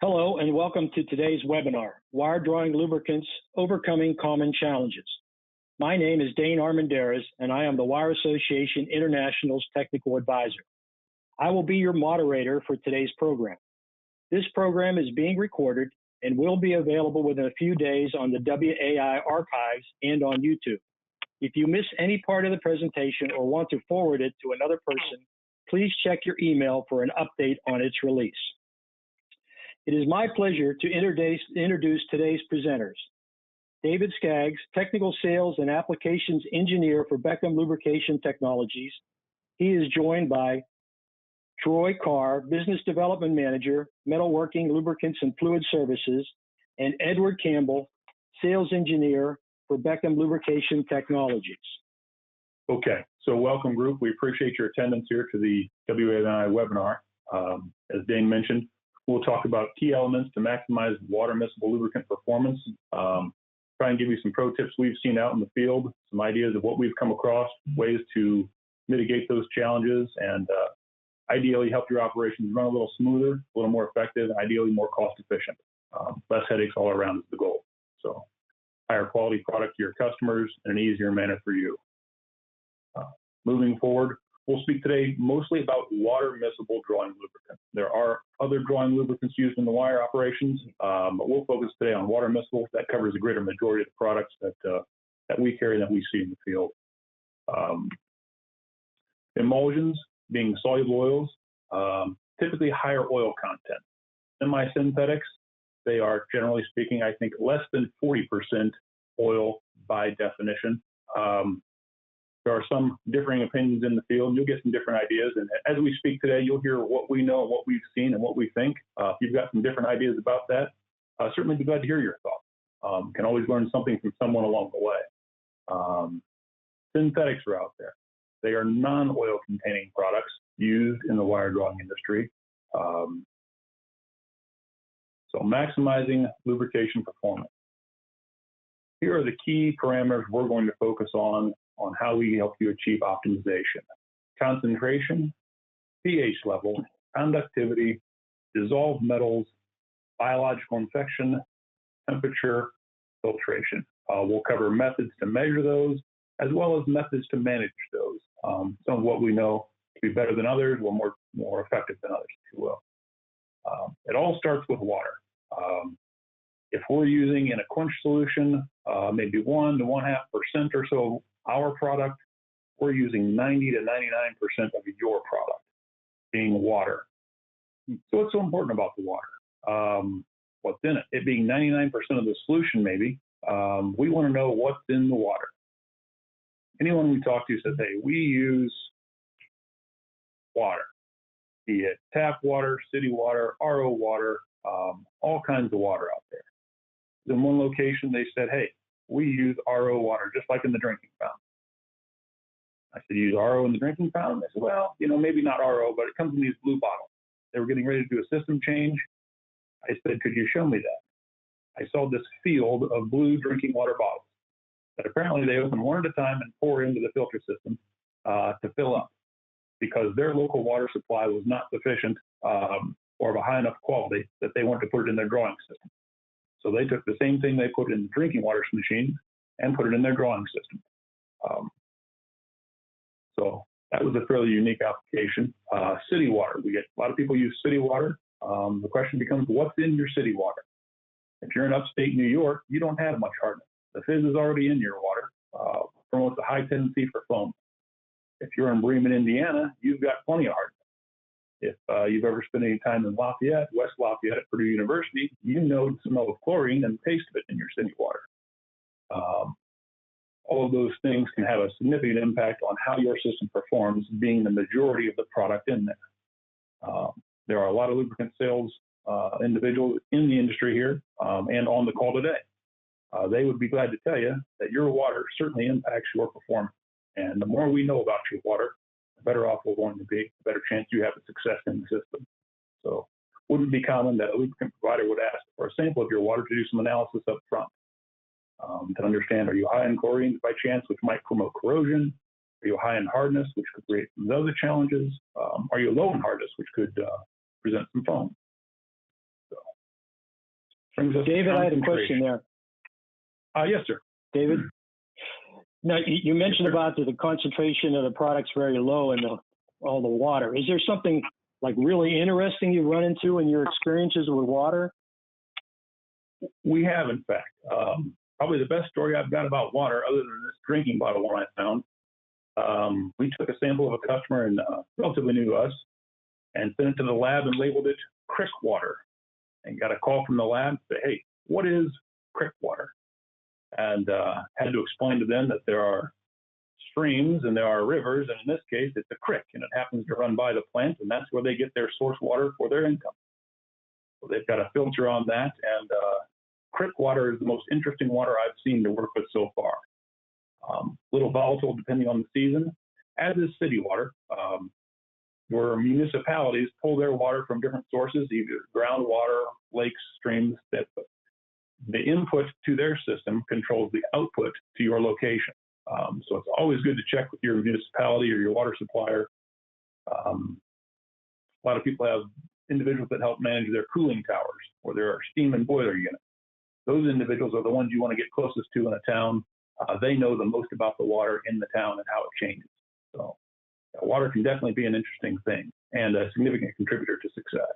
Hello and welcome to today's webinar, Wire Drawing Lubricants, Overcoming Common Challenges. My name is Dane Armendariz and I am the Wire Association International's Technical Advisor. I will be your moderator for today's program. This program is being recorded and will be available within a few days on the WAI archives and on YouTube. If you miss any part of the presentation or want to forward it to another person, please check your email for an update on its release. It is my pleasure to introduce today's presenters. David Skaggs, Technical Sales and Applications Engineer for Bechem Lubrication Technologies. He is joined by Troy Carr, Business Development Manager, Metalworking, Lubricants and Fluid Services, and Edward Campbell, Sales Engineer for Bechem Lubrication Technologies. Okay, so welcome group. We appreciate your attendance here to the WAI webinar. As Dane mentioned, we'll talk about key elements to maximize water miscible lubricant performance. Try and give you some pro tips we've seen out in the field, some ideas of what we've come across, ways to mitigate those challenges, and ideally help your operations run a little smoother, a little more effective, and ideally more cost efficient. Less headaches all around is the goal. So higher quality product to your customers in an easier manner for you. Moving forward, we'll speak today mostly about water miscible drawing lubricants. There are other drawing lubricants used in the wire operations, but we'll focus today on water miscible. That covers a greater majority of the products that we carry, that we see in the field. Emulsions, being soluble oils, typically higher oil content. Semi-synthetics, they are generally speaking, I think, less than 40% oil by definition. There are some differing opinions in the field. You'll get some different ideas. And as we speak today, you'll hear what we know, what we've seen, and what we think. If you've got some different ideas about that, certainly be glad to hear your thoughts. Can always learn something from someone along the way. Synthetics are out there. They are non-oil containing products used in the wire drawing industry. So maximizing lubrication performance. Here are the key parameters we're going to focus on how we help you achieve optimization. Concentration, pH level, conductivity, dissolved metals, biological infection, temperature, filtration. We'll cover methods to measure those, as well as methods to manage those. Some of what we know to be better than others, or more effective than others, if you will. It all starts with water. If we're using in a quench solution, maybe 1 to 1.5% or so our product, we're using 90 to 99% of your product being water. So what's so important about the water? What's in it? It being 99% of the solution maybe, we want to know what's in the water. Anyone we talk to says, hey, we use water, be it tap water, city water, RO water, all kinds of water out there. In one location, they said, hey, we use RO water, just like in the drinking fountain. I said, you use RO in the drinking fountain? They said, well, maybe not RO, but it comes in these blue bottles. They were getting ready to do a system change. I said, could you show me that? I saw this field of blue drinking water bottles that apparently they open one at a time and pour into the filter system to fill up, because their local water supply was not sufficient or of a high enough quality that they wanted to put it in their drawing system. So they took the same thing they put in the drinking water machine and put it in their drawing system. So that was a fairly unique application. City water, we get a lot of people use city water. The question becomes, what's in your city water? If you're in upstate New York, you don't have much hardness. The fizz is already in your water, promotes a high tendency for foam. If you're in Bremen, Indiana, you've got plenty of hardness. If you've ever spent any time in Lafayette, West Lafayette at Purdue University, you know the smell of chlorine and the taste of it in your city water. All of those things can have a significant impact on how your system performs, being the majority of the product in there. There are a lot of lubricant sales individuals in the industry here and on the call today. They would be glad to tell you that your water certainly impacts your performance. And the more we know about your water, the better off we're going to be, the better chance you have of success in the system. So it wouldn't be common that a lubricant provider would ask for a sample of your water to do some analysis up front to understand, are you high in chlorine by chance, which might promote corrosion? Are you high in hardness, which could create some other challenges? Are you low in hardness, which could present some foam? So Brings us to David, I had a question concentration. there. Yes, sir. David? Now, you mentioned about the concentration of the products very low in all the water. Is there something like really interesting you run into in your experiences with water? We have, in fact. Probably the best story I've got about water, other than this drinking bottle one I found. We took a sample of a customer and relatively new to us and sent it to the lab and labeled it creek water, and got a call from the lab to say, hey, what is creek water? And had to explain to them that there are streams and there are rivers, and in this case, it's a creek, and it happens to run by the plant, and that's where they get their source water for their income. So they've got a filter on that, and creek water is the most interesting water I've seen to work with so far. A little volatile depending on the season, as is city water, where municipalities pull their water from different sources, either groundwater, lakes, streams. That the input to their system controls the output to your location. So it's always good to check with your municipality or your water supplier. A lot of people have individuals that help manage their cooling towers or their steam and boiler units. Those individuals are the ones you want to get closest to in a town. They know the most about the water in the town and how it changes. So water can definitely be an interesting thing and a significant contributor to success.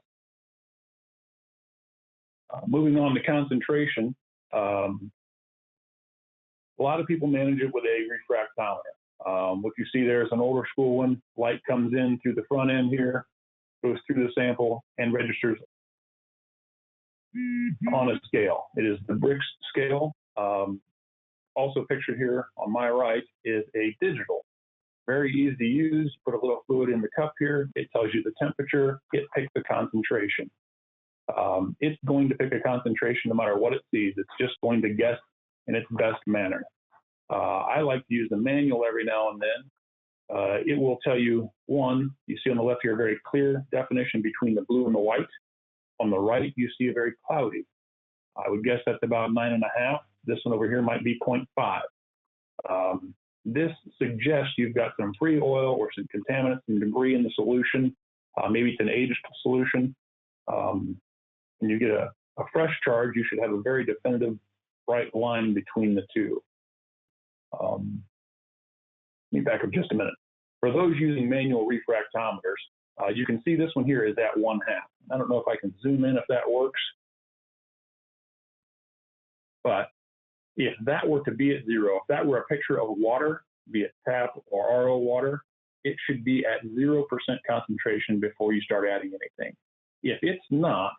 Moving on to concentration, a lot of people manage it with a refractometer. What you see there is an older school one. Light comes in through the front end here, goes through the sample, and registers on a scale. It is the bricks scale. Also pictured here on my right is a digital. Very easy to use. Put a little fluid in the cup here. It tells you the temperature. It picks the concentration. It's going to pick a concentration no matter what it sees. It's just going to guess in its best manner. I like to use the manual every now and then. It will tell you, one, you see on the left here a very clear definition between the blue and the white. On the right, you see a very cloudy. I would guess that's about 9.5. This one over here might be 0.5. This suggests you've got some free oil or some contaminants and debris in the solution. Maybe it's an aged solution. When you get a fresh charge, you should have a very definitive bright line between the two. Let me back up just a minute. For those using manual refractometers, you can see this one here is at 1/2. I don't know if I can zoom in if that works. But if that were to be at 0, if that were a picture of water, be it tap or RO water, it should be at 0% concentration before you start adding anything. If it's not,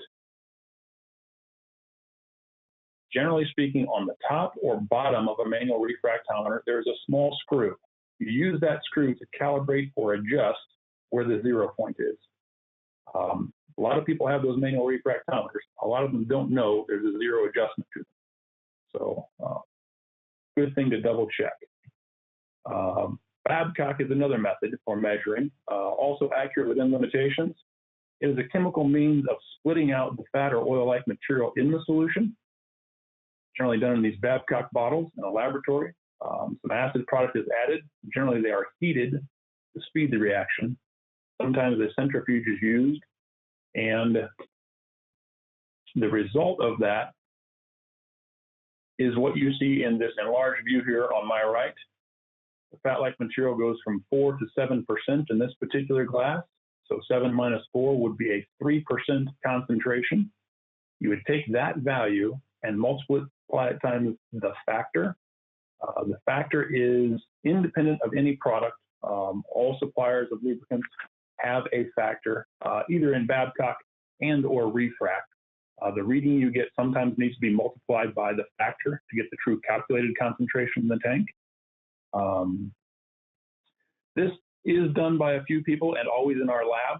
generally speaking, on the top or bottom of a manual refractometer, there's a small screw. You use that screw to calibrate or adjust where the 0 point is. A lot of people have those manual refractometers. A lot of them don't know there's a 0 adjustment to them. So good thing to double check. Babcock is another method for measuring, also accurate within limitations. It is a chemical means of splitting out the fat or oil-like material in the solution, generally done in these Babcock bottles in a laboratory. Some acid product is added. Generally, they are heated to speed the reaction. Sometimes a centrifuge is used, and the result of that is what you see in this enlarged view here on my right. The fat-like material goes from 4 to 7% in this particular glass. So 7 minus 4 would be a 3% concentration. You would take that value and multiply it times the factor. The factor is independent of any product. All suppliers of lubricants have a factor, either in Babcock and or refract. The reading you get sometimes needs to be multiplied by the factor to get the true calculated concentration in the tank. This is done by a few people and always in our lab.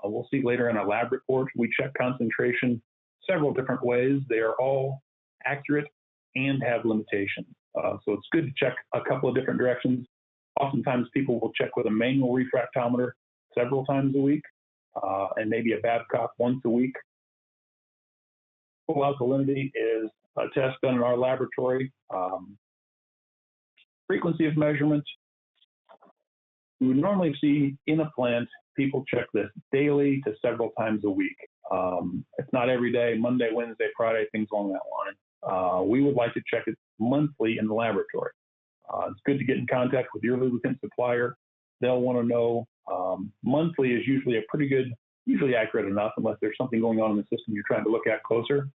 We'll see later in our lab report. We check concentration several different ways. They are all accurate and have limitations. So it's good to check a couple of different directions. Oftentimes people will check with a manual refractometer several times a week, and maybe a Babcock once a week. Full alkalinity is a test done in our laboratory. Frequency of measurement, we would normally see in a plant, people check this daily to several times a week. It's not every day, Monday, Wednesday, Friday, things along that line. We would like to check it monthly in the laboratory. It's good to get in contact with your lubricant supplier. They'll want to know. Monthly is usually usually accurate enough, unless there's something going on in the system you're trying to look at closer.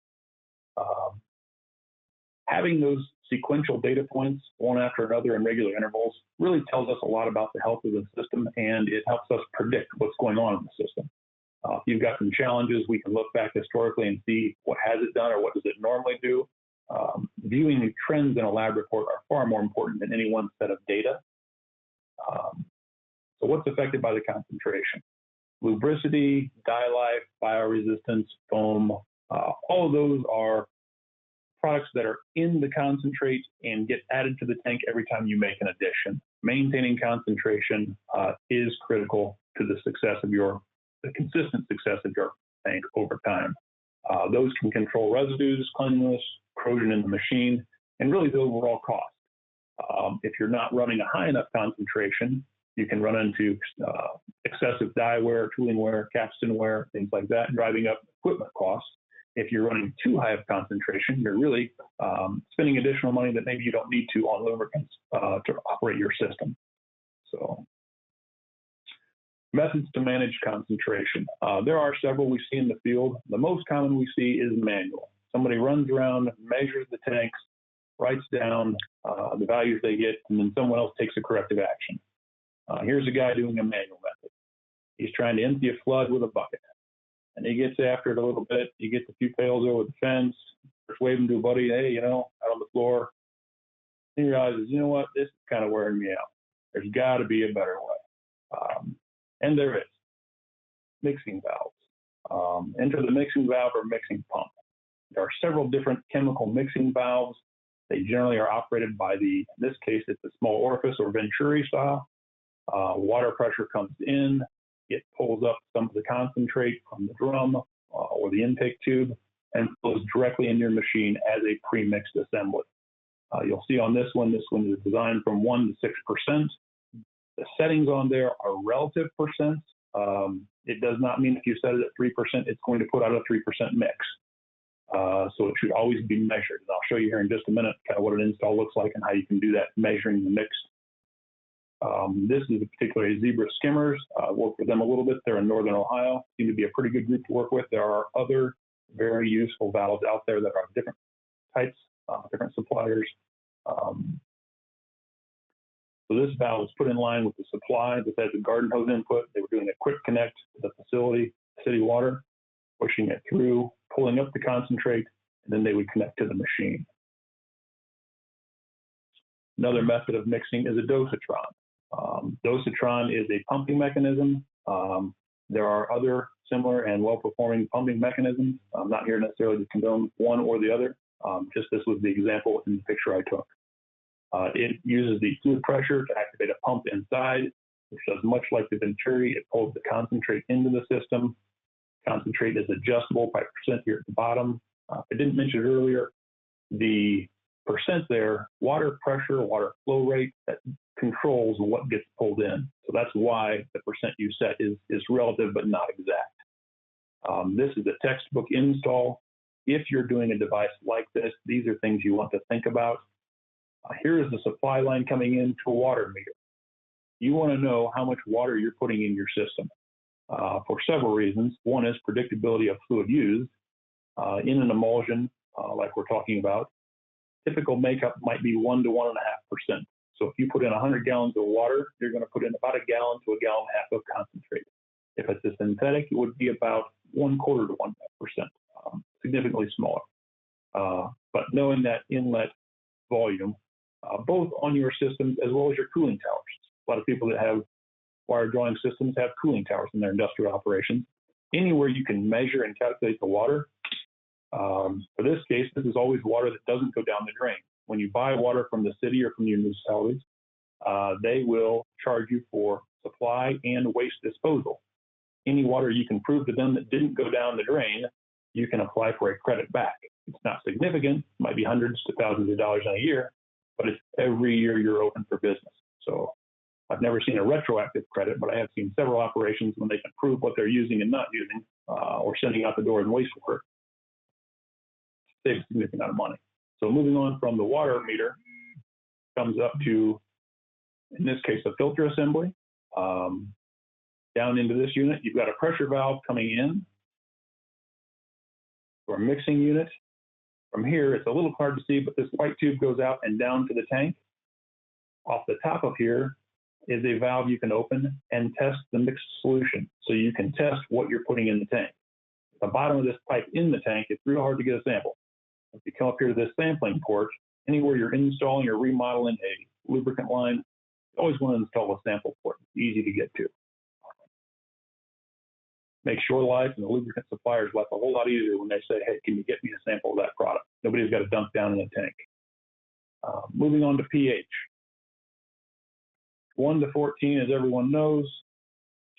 Having those sequential data points, one after another in regular intervals, really tells us a lot about the health of the system, and it helps us predict what's going on in the system. If you've got some challenges, we can look back historically and see what has it done or what does it normally do. Viewing the trends in a lab report are far more important than any one set of data. So what's affected by the concentration? Lubricity, dye life, bioresistance, foam, all of those are products that are in the concentrate and get added to the tank every time you make an addition. Maintaining concentration is critical to the consistent success of your tank over time. Those can control residues, cleanliness, corrosion in the machine, and really the overall cost. If you're not running a high enough concentration, you can run into excessive dye wear, tooling wear, capstan wear, things like that, driving up equipment costs. If you're running too high of concentration, you're really spending additional money that maybe you don't need to on lubricants to operate your system. So, methods to manage concentration. There are several we see in the field. The most common we see is manual. Somebody runs around, measures the tanks, writes down the values they get, and then someone else takes a corrective action. Here's a guy doing a manual method. He's trying to empty a flood with a bucket. And he gets after it a little bit. He gets a few pails over the fence, starts waving to a buddy, hey, out on the floor. He realizes, you know what, this is kind of wearing me out. There's got to be a better way. And there is. Mixing valves. Enter the mixing valve or mixing pump. There are several different chemical mixing valves. They generally are operated by in this case, it's a small orifice or venturi style. Water pressure comes in. It pulls up some of the concentrate from the drum or the intake tube and flows directly into your machine as a pre-mixed assembly. You'll see on this one is designed from 1 to 6%. The settings on there are relative percents. It does not mean if you set it at 3%, it's going to put out a 3% mix. So it should always be measured. And I'll show you here in just a minute kind of what an install looks like and how you can do that measuring the mix. This is particularly Zebra Skimmers. I worked with them a little bit. They're in Northern Ohio. Seem to be a pretty good group to work with. There are other very useful valves out there that are different types, different suppliers. So this valve is put in line with the supply. This has a garden hose input. They were doing a quick connect to the facility, city water, pushing it through, pulling up the concentrate, and then they would connect to the machine. Another method of mixing is a dosatron. Dosatron is a pumping mechanism. There are other similar and well-performing pumping mechanisms. I'm not here necessarily to condone one or the other. Just this was the example in the picture I took. It uses the fluid pressure to activate a pump inside, which does much like the Venturi. It pulls the concentrate into the system. Concentrate is adjustable by percent here at the bottom. I didn't mention it earlier. The percent there, water pressure, water flow rate, that controls what gets pulled in. So that's why the percent you set is relative but not exact. This is a textbook install. If you're doing a device like this, these are things you want to think about. Here is the supply line coming into a water meter. You want to know how much water you're putting in your system for several reasons. One is predictability of fluid used. In an emulsion, like we're talking about, typical makeup might be 1 to 1.5%. So if you put in 100 gallons of water, you're going to put in about 1 gallon to 1.5 gallons of concentrate. If it's a synthetic, it would be about 1/4 to 1.5%, significantly smaller. But knowing that inlet volume, both on your systems as well as your cooling towers. A lot of people that have wire drawing systems have cooling towers in their industrial operations. Anywhere you can measure and calculate the water, for this case, this is always water that doesn't go down the drain. When you buy water from the city or from the municipalities, they will charge you for supply and waste disposal. Any water you can prove to them that didn't go down the drain, you can apply for a credit back. It's not significant, it might be hundreds to thousands of dollars in a year, but it's every year you're open for business. So I've never seen a retroactive credit, but I have seen several operations when they can prove what they're using and not using, or sending out the door in wastewater, save a significant amount of money. So moving on from the water meter, comes up to, in this case, a filter assembly. Down into this unit, you've got a pressure valve coming in, or a mixing unit. From here, it's a little hard to see, but this white tube goes out and down to the tank. Off the top of here is a valve you can open and test the mixed solution. So you can test what you're putting in the tank. At the bottom of this pipe in the tank, it's real hard to get a sample. If you come up here to this sampling port, anywhere you're installing or remodeling a lubricant line, you always want to install a sample port. It's easy to get to. Makes your life and the lubricant supplier's life a whole lot easier when they say, hey, can you get me a sample of that product? Nobody's got to dump down in the tank. Moving on to pH. 1 to 14, as everyone knows,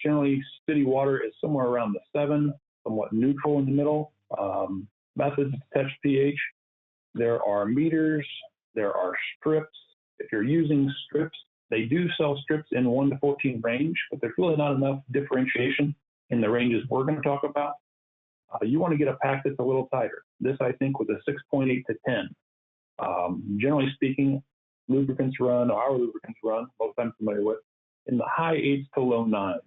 generally city water is somewhere around the 7, somewhat neutral in the middle. Methods to test pH. There are meters, there are strips. If you're using strips, they do sell strips in 1 to 14 range, but there's really not enough differentiation in the ranges we're going to talk about. You want to get a pack that's a little tighter. This, I think, was a 6.8 to 10. Generally speaking, our lubricants run, most I'm familiar with, in the high 8s to low 9s.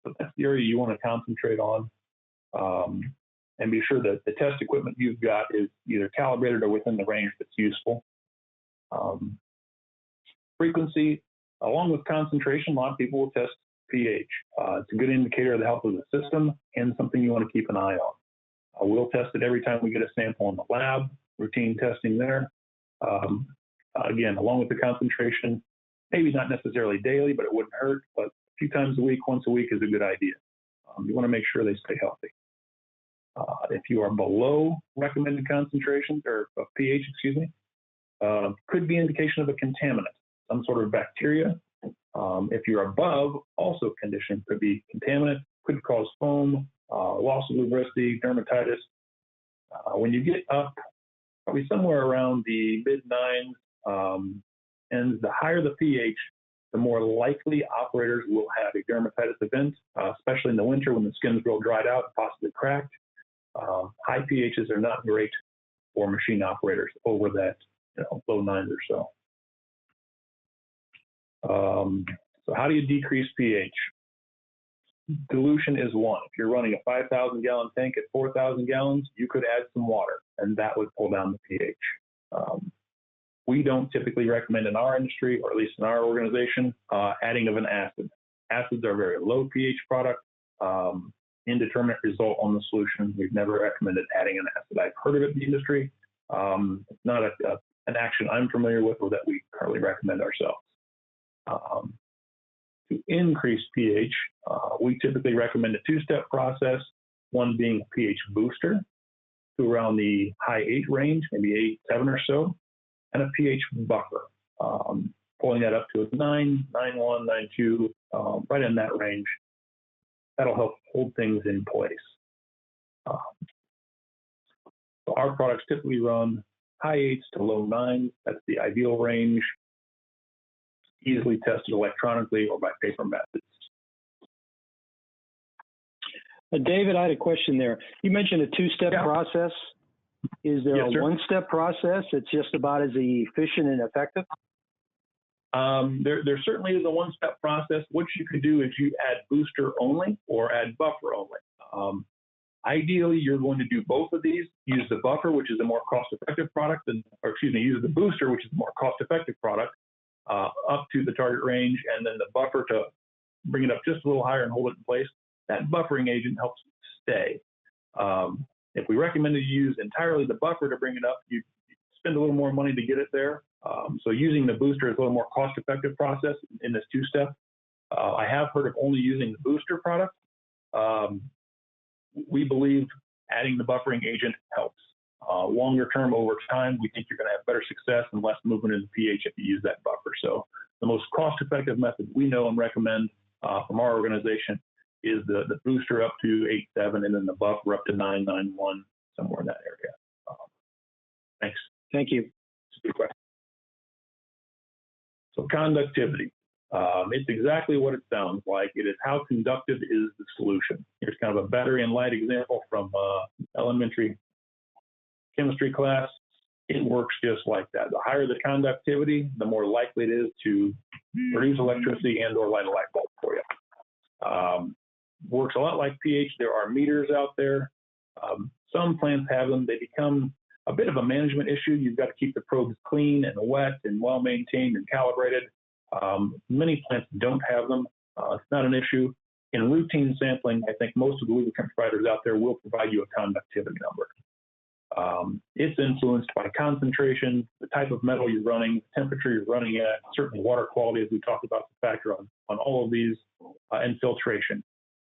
So that's the area you want to concentrate on. And be sure that the test equipment you've got is either calibrated or within the range that's useful. Frequency, along with concentration, a lot of people will test pH. It's a good indicator of the health of the system and something you want to keep an eye on. We'll test it every time we get a sample in the lab, routine testing there. Again, along with the concentration, maybe not necessarily daily, but it wouldn't hurt, but a few times a week, once a week is a good idea. You want to make sure they stay healthy. If you are below recommended concentrations, or of pH, could be indication of a contaminant, some sort of bacteria. If you're above, also condition could be contaminant, could cause foam, loss of lubricity, dermatitis. When you get up, probably somewhere around the mid-9s, and the higher the pH, the more likely operators will have a dermatitis event, especially in the winter when the skin's real dried out, possibly cracked. High pHs are not great for machine operators over that, low 9s or so. So how do you decrease pH? Dilution is one. If you're running a 5,000-gallon tank at 4,000 gallons, you could add some water, and that would pull down the pH. We don't typically recommend in our industry, or at least in our organization, adding of an acid. Acids are a very low pH product, indeterminate result on the solution. We've never recommended adding an acid. I've heard of it in the industry. It's not an action I'm familiar with or that we currently recommend ourselves. To increase pH, we typically recommend a two-step process, one being a pH booster to around the high 8 range, maybe 8, 7 or so, and a pH buffer, pulling that up to a 9, 9.1, 9.2, right in that range. That'll help hold things in place. So our products typically run high 8s to low 9s. That's the ideal range. Easily tested electronically or by paper methods. David, I had a question there. You mentioned a two-step process. Is there a one-step process that's just about as efficient and effective? There certainly is a one-step process. What you could do is you add booster only or add buffer only. Ideally, you're going to do both of these. Use the buffer, which is a more cost-effective product, use the booster, which is a more cost-effective product, up to the target range, and then the buffer to bring it up just a little higher and hold it in place. That buffering agent helps stay. If we recommended you use entirely the buffer to bring it up, you spend a little more money to get it there. So using the booster is a little more cost-effective process in this two-step. I have heard of only using the booster product. We believe adding the buffering agent helps. Longer term, over time, we think you're going to have better success and less movement in the pH if you use that buffer. So the most cost-effective method we know and recommend from our organization is the booster up to 8.7 and then the buffer up to 9.1, somewhere in that area. Thanks. Thank you. Good question. So conductivity. It's exactly what it sounds like. It is how conductive is the solution. Here's kind of a battery and light example from elementary chemistry class. It works just like that. The higher the conductivity, the more likely it is to produce electricity and or light a light bulb for you. Works a lot like pH. There are meters out there. Some plants have them. They become a bit of a management issue. You've got to keep the probes clean and wet and well maintained and calibrated. Many plants don't have them. It's not an issue. In routine sampling, I think most of the lubricant providers out there will provide you a conductivity number. It's influenced by concentration, the type of metal you're running, the temperature you're running at, certainly water quality, as we talked about, the factor on all of these, and filtration.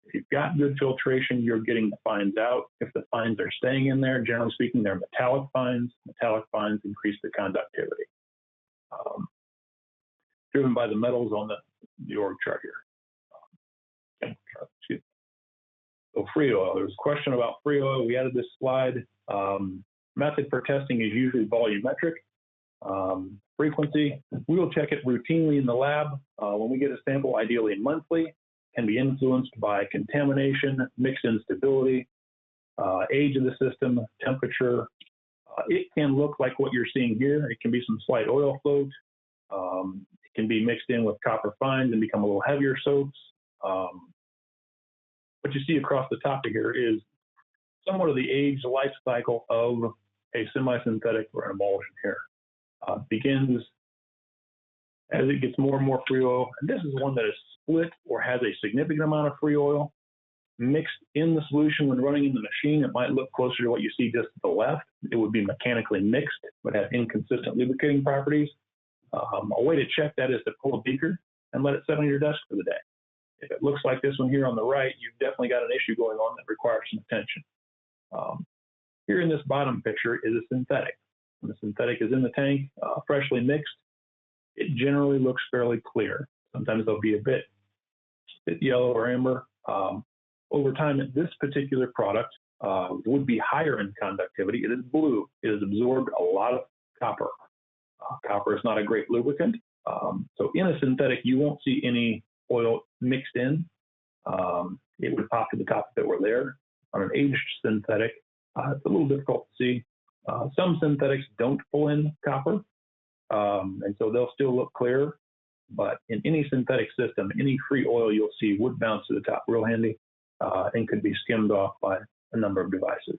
If you've got good filtration, you're getting the fines out. If the fines are staying in there, generally speaking, they're metallic fines. Metallic fines increase the conductivity. Driven by the metals on the org chart here. So free oil, there's a question about free oil. We added this slide. Method for testing is usually volumetric. Frequency, we will check it routinely in the lab. When we get a sample, ideally monthly, can be influenced by contamination, mixed instability, age of the system, temperature. It can look like what you're seeing here. It can be some slight oil float. It can be mixed in with copper fines and become a little heavier soaps. What you see across the top of here is somewhat of the age life cycle of a semi-synthetic or an emulsion here. Begins as it gets more and more free oil, and this is one that is split or has a significant amount of free oil mixed in the solution. When running in the machine, it might look closer to what you see just to the left. It would be mechanically mixed, but have inconsistent lubricating properties. A way to check that is to pull a beaker and let it sit on your desk for the day. If it looks like this one here on the right, you've definitely got an issue going on that requires some attention. Here in this bottom picture is a synthetic. When the synthetic is in the tank, freshly mixed, it generally looks fairly clear. Sometimes they'll be a bit yellow or amber. Over time, this particular product would be higher in conductivity. It is blue. It has absorbed a lot of copper. Copper is not a great lubricant. So in a synthetic, you won't see any oil mixed in. It would pop to the top if it were there. On an aged synthetic, it's a little difficult to see. Some synthetics don't pull in copper, and so they'll still look clear. But in any synthetic system, any free oil you'll see would bounce to the top real handy and could be skimmed off by a number of devices.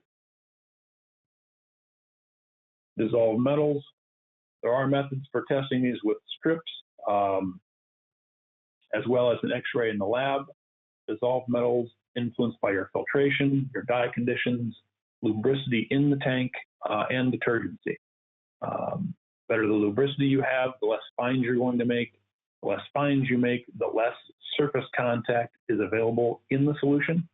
Dissolved metals. There are methods for testing these with strips, as well as an X-ray in the lab. Dissolved metals influenced by your filtration, your dye conditions, lubricity in the tank, and detergency. Better the lubricity you have, the less fines you're going to make. The less fines you make, the less surface contact is available in the solution.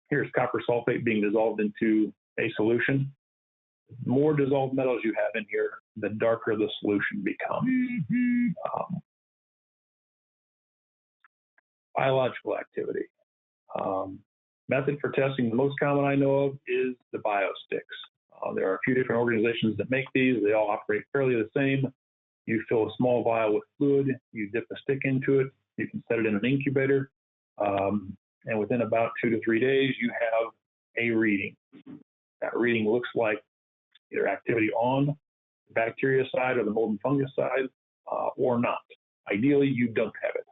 Here's copper sulfate being dissolved into a solution. The more dissolved metals you have in here, the darker the solution becomes. Biological activity. Method for testing, the most common I know of is the biosticks. There are a few different organizations that make these. They all operate fairly the same. You fill a small vial with fluid, you dip a stick into it, you can set it in an incubator, and within about 2 to 3 days, you have a reading. That reading looks like either activity on the bacteria side or the mold and fungus side, or not. Ideally, you don't have it.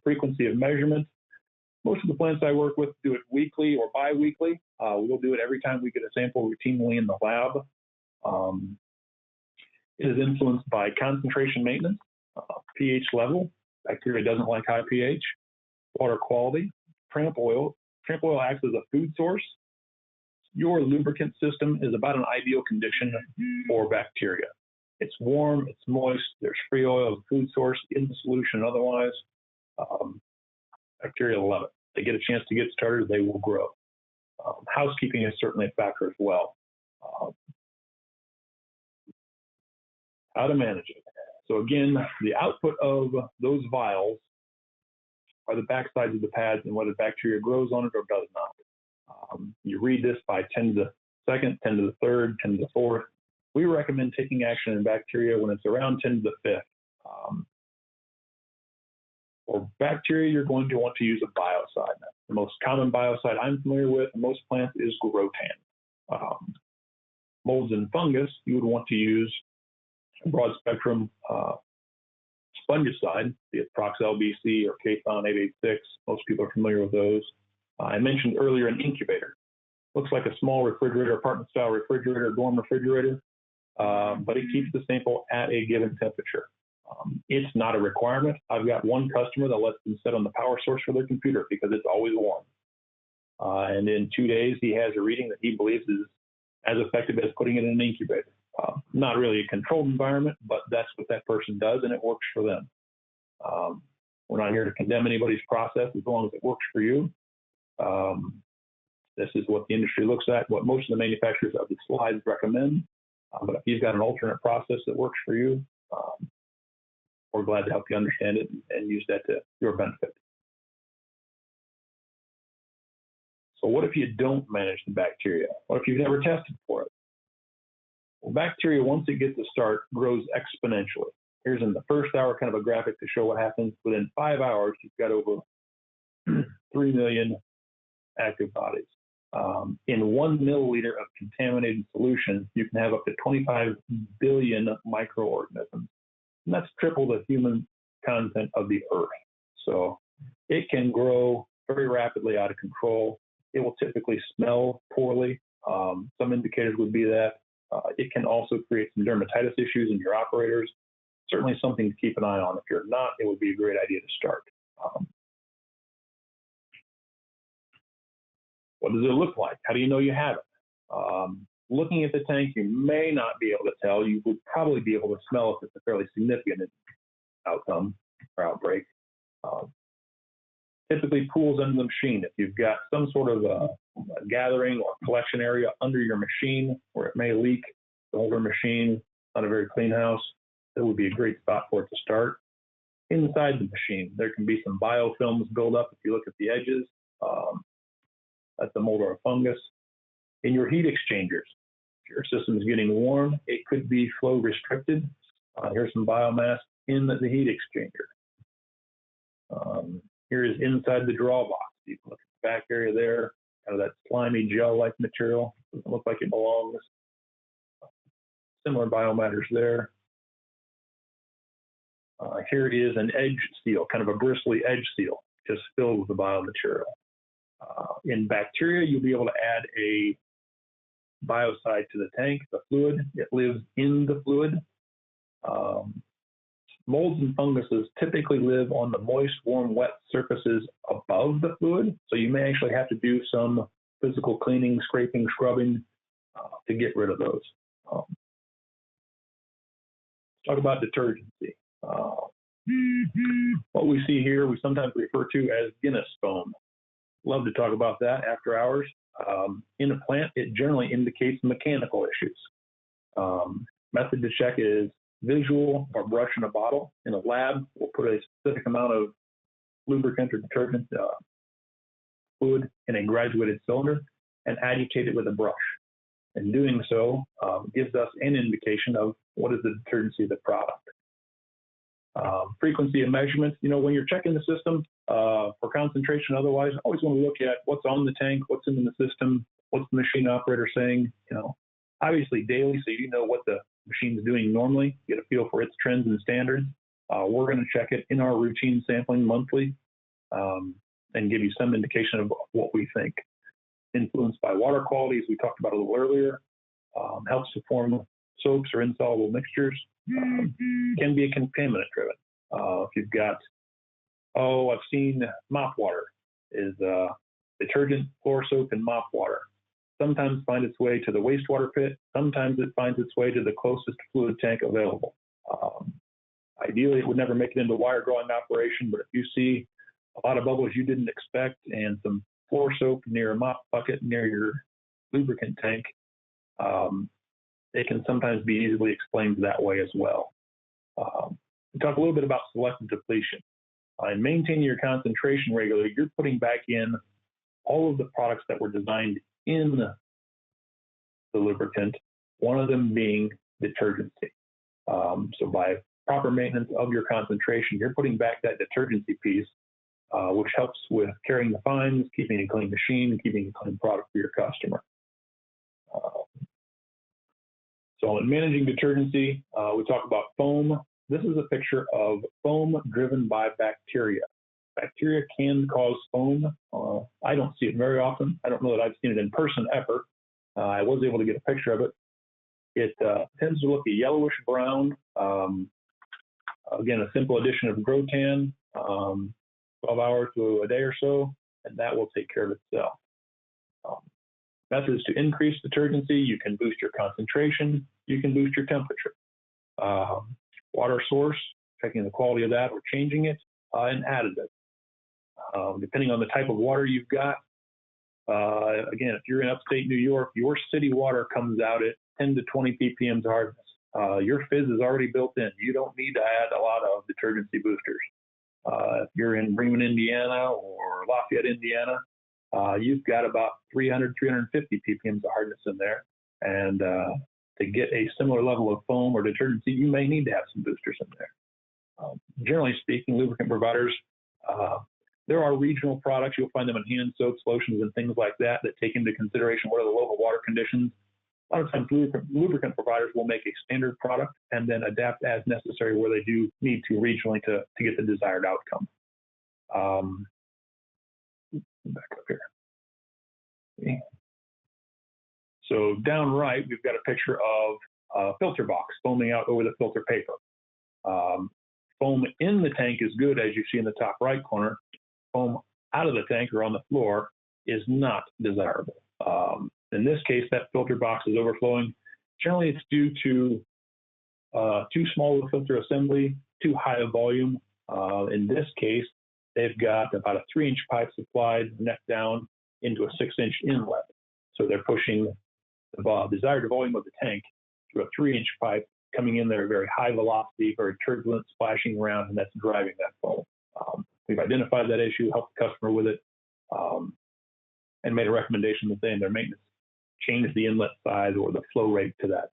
Frequency of measurement. Most of the plants I work with do it weekly or bi-weekly. We'll do it every time we get a sample routinely in the lab. It is influenced by concentration maintenance, pH level. Bacteria doesn't like high pH. Water quality. Tramp oil. Tramp oil acts as a food source. Your lubricant system is about an ideal condition for bacteria. It's warm, it's moist, there's free oil as a food source in the solution otherwise. Bacteria love it. They get a chance to get started, they will grow. Housekeeping is certainly a factor as well. How to manage it. So again, the output of those vials are the back sides of the pads and whether bacteria grows on it or does not. You read this by 10 to the second, 10 to the third, 10 to the fourth. We recommend taking action in bacteria when it's around 10 to the fifth. For bacteria, you're going to want to use a biocide. The most common biocide I'm familiar with in most plants is Grotan. Molds and fungus, you would want to use a broad spectrum fungicide, be it Proxel BC or Kathon 886. Most people are familiar with those. I mentioned earlier an incubator. Looks like a small refrigerator, apartment style refrigerator, dorm refrigerator, but it keeps the sample at a given temperature. It's not a requirement. I've got one customer that lets them sit on the power source for their computer because it's always warm. And in 2 days, he has a reading that he believes is as effective as putting it in an incubator. Not really a controlled environment, but that's what that person does, and it works for them. We're not here to condemn anybody's process as long as it works for you. This is what the industry looks at, what most of the manufacturers of the slides recommend. But if you've got an alternate process that works for you, we're glad to help you understand it and use that to your benefit. So what if you don't manage the bacteria? What if you've never tested for it? Well, bacteria, once it gets a start, grows exponentially. Here's in the first hour kind of a graphic to show what happens. Within 5 hours, you've got over 3 million active bodies. In 1 milliliter of contaminated solution, you can have up to 25 billion microorganisms. And that's triple the human content of the earth. So it can grow very rapidly out of control. It will typically smell poorly. Some indicators would be that. It can also create some dermatitis issues in your operators. Certainly something to keep an eye on. If you're not, it would be a great idea to start. What does it look like? How do you know you have it? Looking at the tank, you may not be able to tell. You would probably be able to smell if it's a fairly significant outcome or outbreak. Typically pools under the machine. If you've got some sort of a gathering or collection area under your machine where it may leak, the older machine, not a very clean house, that would be a great spot for it to start. Inside the machine, there can be some biofilms build up if you look at the edges. That's a mold or a fungus. In your heat exchangers, if your system is getting warm, it could be flow restricted. Here's some biomass in the heat exchanger. Here is inside the draw box. You can look at the back area there, kind of that slimy gel-like material. Doesn't look like it belongs. Similar biomatters there. Here is an edge seal, kind of a bristly edge seal, just filled with the biomaterial. In bacteria, you'll be able to add a biocide to the tank, the fluid. It lives in the fluid. Molds and funguses typically live on the moist, warm, wet surfaces above the fluid. So you may actually have to do some physical cleaning, scraping, scrubbing to get rid of those. Talk about detergency. What we see here, we sometimes refer to as Guinness foam. Love to talk about that after hours. In a plant, it generally indicates mechanical issues. Method to check is visual or brush in a bottle. In a lab, we'll put a specific amount of lubricant or detergent fluid in a graduated cylinder and agitate it with a brush. And doing so gives us an indication of what is the detergency of the product. Frequency of measurements, when you're checking the system for concentration, otherwise, always want to look at what's on the tank, what's in the system, what's the machine operator saying, obviously daily, so you know what the machine's doing normally, get a feel for its trends and standards. We're going to check it in our routine sampling monthly and give you some indication of what we think. Influenced by water quality, as we talked about a little earlier, helps to form soaps or insoluble mixtures, can be a contaminant driven. If you've got, I've seen mop water is detergent, floor soap, and mop water. Sometimes finds its way to the wastewater pit. Sometimes it finds its way to the closest fluid tank available. Ideally, it would never make it into wire drawing operation, but if you see a lot of bubbles you didn't expect and some floor soap near a mop bucket near your lubricant tank, it can sometimes be easily explained that way as well. We talk a little bit about selective depletion. In maintaining your concentration regularly, you're putting back in all of the products that were designed in the lubricant, one of them being detergency. So by proper maintenance of your concentration, you're putting back that detergency piece, which helps with carrying the fines, keeping a clean machine, keeping a clean product for your customer. So in managing detergency, we talk about foam. This is a picture of foam driven by bacteria. Bacteria can cause foam. I don't see it very often. I don't know that I've seen it in person ever. I was able to get a picture of it. It tends to look a yellowish brown. Again, a simple addition of Grotan, 12 hours to a day or so, and that will take care of itself. Methods to increase detergency: you can boost your concentration, you can boost your temperature. Water source, checking the quality of that or changing it, and additive. Depending on the type of water you've got, again, if you're in upstate New York, your city water comes out at 10 to 20 ppm hardness. Your fizz is already built in. You don't need to add a lot of detergency boosters. If you're in Bremen, Indiana, or Lafayette, Indiana, you've got about 300, 350 ppm of hardness in there. And to get a similar level of foam or detergency, you may need to have some boosters in there. Generally speaking, lubricant providers, there are regional products. You'll find them in hand soaps, lotions, and things like that that take into consideration what are the local water conditions. A lot of times lubricant providers will make a standard product and then adapt as necessary where they do need to regionally to get the desired outcome. Back up here. Okay. So down right, we've got a picture of a filter box foaming out over the filter paper. Foam in the tank is good, as you see in the top right corner. Foam out of the tank or on the floor is not desirable. In this case, that filter box is overflowing. Generally, it's due to too small of a filter assembly, too high a volume. In this case, they've got about a 3-inch pipe supplied neck down into a 6-inch inlet. So they're pushing the desired volume of the tank through a 3-inch pipe coming in there at very high velocity, very turbulent, splashing around, and that's driving that foam. We've identified that issue, helped the customer with it, and made a recommendation that they, in their maintenance, change the inlet size or the flow rate to that.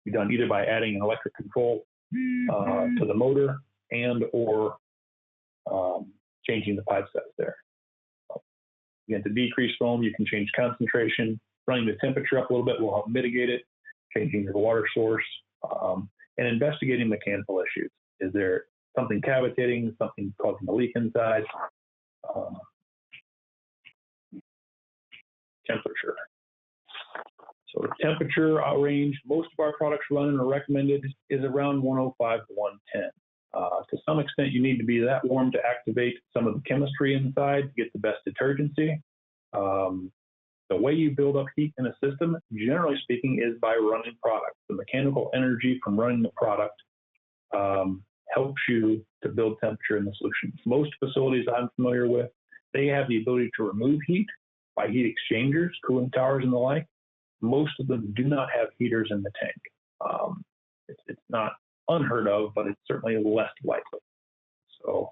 Be done either by adding an electric control to the motor and or changing the pipe size there. Again, to decrease foam, you can change concentration. Running the temperature up a little bit will help mitigate it. Changing your water source and investigating mechanical issues. Is there something cavitating, something causing a leak inside? Temperature. So the temperature range most of our products run and are recommended is around 105 to 110. To some extent, you need to be that warm to activate some of the chemistry inside to get the best detergency. The way you build up heat in a system, generally speaking, is by running product. The mechanical energy from running the product helps you to build temperature in the solution. Most facilities I'm familiar with, they have the ability to remove heat by heat exchangers, cooling towers, and the like. Most of them do not have heaters in the tank. It's not unheard of, but it's certainly less likely. So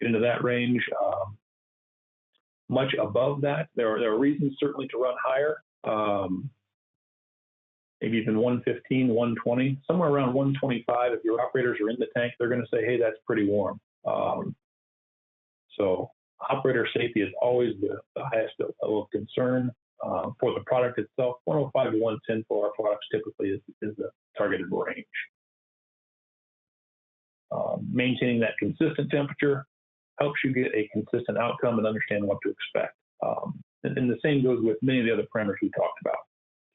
get into that range. Much above that, there are reasons certainly to run higher, maybe even 115, 120, somewhere around 125. If your operators are in the tank, they're going to say, hey, that's pretty warm. So operator safety is always the highest level of concern. For the product itself, 105 to 110 for our products typically is the targeted range. Maintaining that consistent temperature helps you get a consistent outcome and understand what to expect. And the same goes with many of the other parameters we talked about.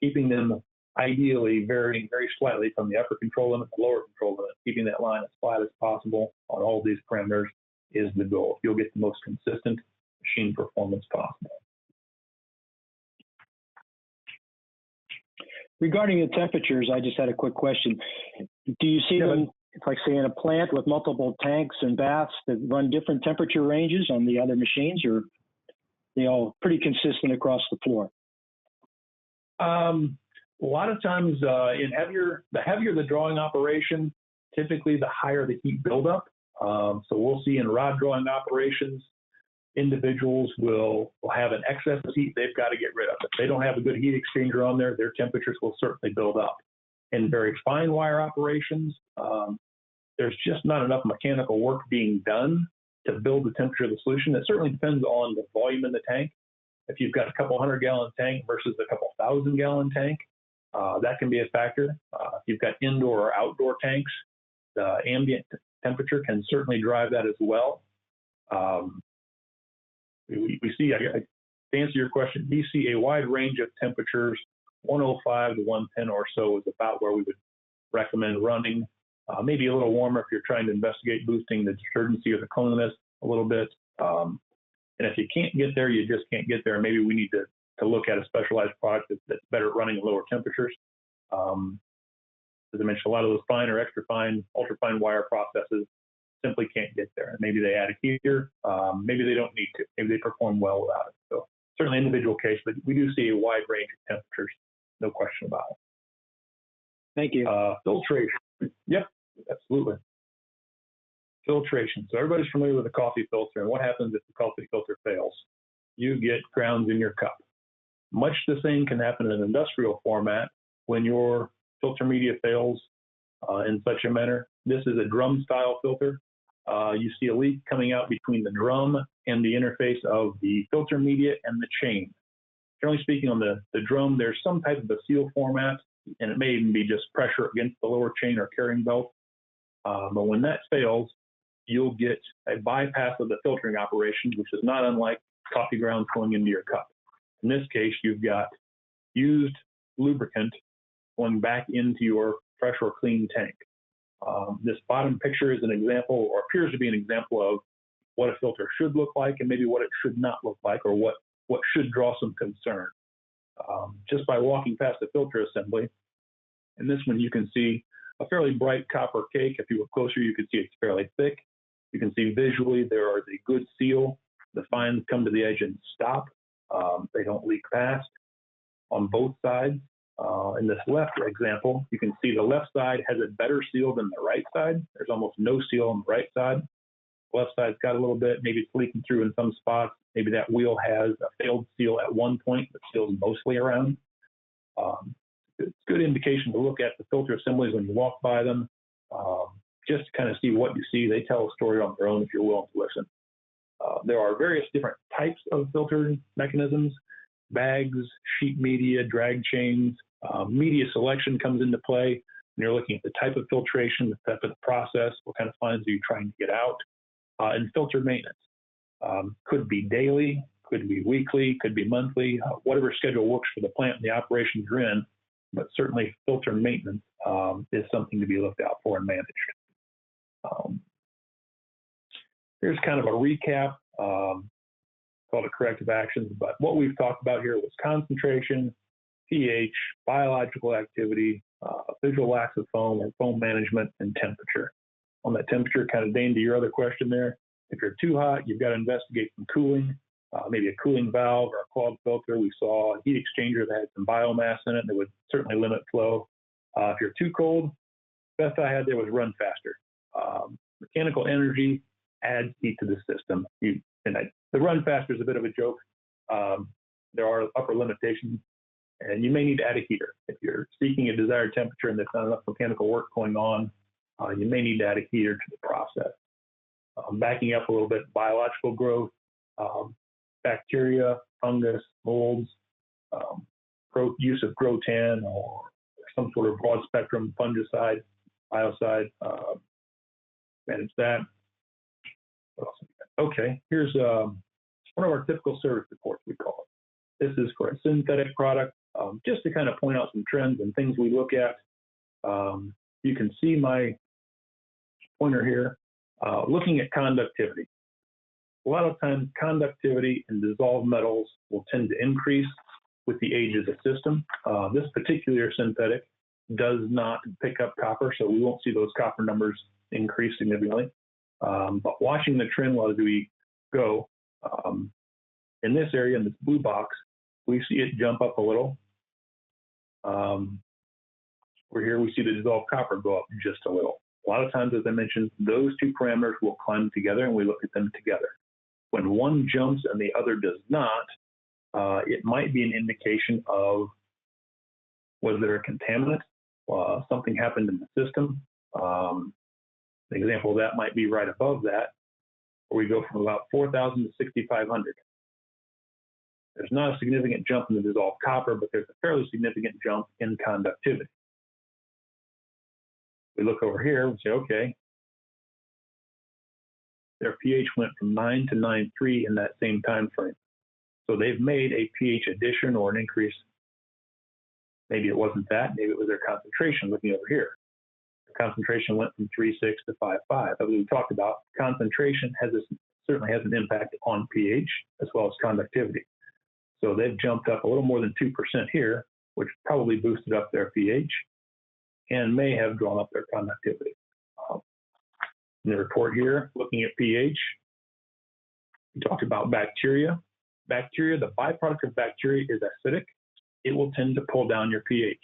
Keeping them ideally varying very slightly from the upper control limit to lower control limit, keeping that line as flat as possible on all of these parameters is the goal. You'll get the most consistent machine performance possible. Regarding the temperatures, I just had a quick question. Do you see them, like say in a plant with multiple tanks and baths that run different temperature ranges on the other machines, or they all pretty consistent across the floor? A lot of times the heavier the drawing operation, typically the higher the heat buildup. So we'll see in rod drawing operations, individuals will have an excess of heat they've got to get rid of. If they don't have a good heat exchanger on there, their temperatures will certainly build up. In very fine wire operations, there's just not enough mechanical work being done to build the temperature of the solution. It certainly depends on the volume in the tank. If you've got a couple 100-gallon tank versus a couple 1,000-gallon tank, that can be a factor. If you've got indoor or outdoor tanks, the ambient temperature can certainly drive that as well. We see, to answer your question, we see a wide range of temperatures. 105 to 110 or so is about where we would recommend running. Maybe a little warmer if you're trying to investigate boosting the detergency or the cleanliness a little bit. And if you can't get there, you just can't get there. Maybe we need to look at a specialized product that's better at running at lower temperatures. As I mentioned, a lot of those fine or extra fine, ultra fine wire processes simply can't get there. And maybe they add a heater. Maybe they don't need to. Maybe they perform well without it. So certainly individual case, but we do see a wide range of temperatures, no question about it. Thank you. Filtration. Yep, absolutely. Filtration. So everybody's familiar with a coffee filter, and what happens if the coffee filter fails? You get grounds in your cup. Much the same can happen in an industrial format when your filter media fails in such a manner. This is a drum-style filter. You see a leak coming out between the drum and the interface of the filter media and the chain. Generally speaking, on the drum, there's some type of a seal format, and it may even be just pressure against the lower chain or carrying belt. But when that fails, you'll get a bypass of the filtering operation, which is not unlike coffee grounds going into your cup. In this case, you've got used lubricant going back into your fresh or clean tank. This bottom picture is an example, or appears to be an example of what a filter should look like and maybe what it should not look like, or what should draw some concern. Just by walking past the filter assembly, in this one you can see a fairly bright copper cake. If you look closer, you can see it's fairly thick. You can see visually there is a good seal. The fines come to the edge and stop. They don't leak past on both sides. In this left example, you can see the left side has a better seal than the right side. There's almost no seal on the right side. The left side's got a little bit, maybe it's leaking through in some spots. Maybe that wheel has a failed seal at one point, but seals mostly around. It's a good indication to look at the filter assemblies when you walk by them, just to kind of see what you see. They tell a story on their own if you're willing to listen. There are various different types of filter mechanisms: bags, sheet media, drag chains. Media selection comes into play when you're looking at the type of filtration, the type of the process, what kind of fines are you trying to get out, and filter maintenance. Could be daily, could be weekly, could be monthly, whatever schedule works for the plant and the operations you're in, but certainly filter maintenance is something to be looked out for and managed. Here's kind of a recap called a Corrective Actions, but what we've talked about here was concentration, pH, biological activity, visual lax of foam or foam management, and temperature. On that temperature, kind of Dane, to your other question there, if you're too hot, you've got to investigate some cooling, maybe a cooling valve or a clogged filter. We saw a heat exchanger that had some biomass in it that would certainly limit flow. If you're too cold, best I had there was run faster. Mechanical energy adds heat to the system. The run faster is a bit of a joke. There are upper limitations, and you may need to add a heater. If you're seeking a desired temperature and there's not enough mechanical work going on, you may need to add a heater to the process. Backing up a little bit, biological growth, bacteria, fungus, molds, use of Grotan or some sort of broad spectrum fungicide, biocide, manage that. Okay, here's one of our typical service reports, we call it. This is for a synthetic product, just to kind of point out some trends and things we look at. You can see my pointer here, looking at conductivity. A lot of times conductivity in dissolved metals will tend to increase with the age of the system. This particular synthetic does not pick up copper, so we won't see those copper numbers increase significantly. But watching the trend as we go, in this area, in this blue box, we see it jump up a little. Over here, we see the dissolved copper go up just a little. A lot of times, as I mentioned, those two parameters will climb together and we look at them together. When one jumps and the other does not, it might be an indication of, was there a contaminant? Something happened in the system. An example of that might be right above that, where we go from about 4,000 to 6,500. There's not a significant jump in the dissolved copper, but there's a fairly significant jump in conductivity. We look over here and say, okay, their pH went from 9 to 9.3 in that same time frame. So they've made a pH addition or an increase. Maybe it wasn't that, maybe it was their concentration. Looking over here, the concentration went from 3.6 to 5.5. As we talked about, concentration certainly has an impact on pH as well as conductivity. So they've jumped up a little more than 2% here, which probably boosted up their pH and may have drawn up their conductivity. In the report here, looking at pH, we talked about bacteria. Bacteria, the byproduct of bacteria is acidic. It will tend to pull down your pH.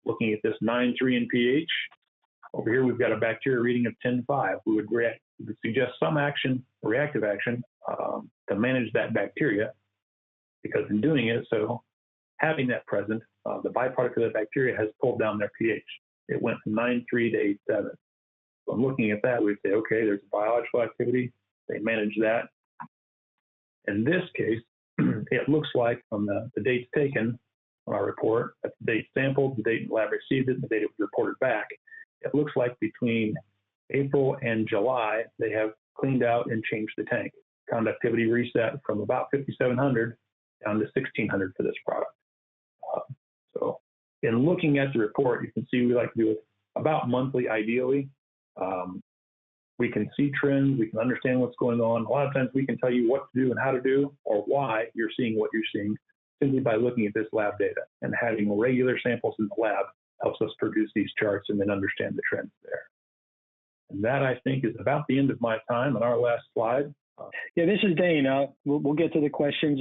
Looking at this 9.3 in pH, over here we've got a bacteria reading of 10.5. We would suggest some action, reactive action, to manage that bacteria, because in doing it, so having that present, the byproduct of the bacteria has pulled down their pH. It went from 9.3 to 8.7. So I'm looking at that, we'd say, okay, there's biological activity. They manage that. In this case, it looks like from the dates taken on our report, that's the date sampled, the date the lab received it, the date it was reported back, it looks like between April and July, they have cleaned out and changed the tank. Conductivity reset from about 5,700 down to 1,600 for this product. So in looking at the report, you can see we like to do it about monthly, ideally. We can see trends, we can understand what's going on. A lot of times we can tell you what to do and how to do, or why you're seeing what you're seeing, simply by looking at this lab data. And having regular samples in the lab helps us produce these charts and then understand the trends there. And that, I think, is about the end of my time. On our last slide. Yeah, this is Dane. We'll get to the questions.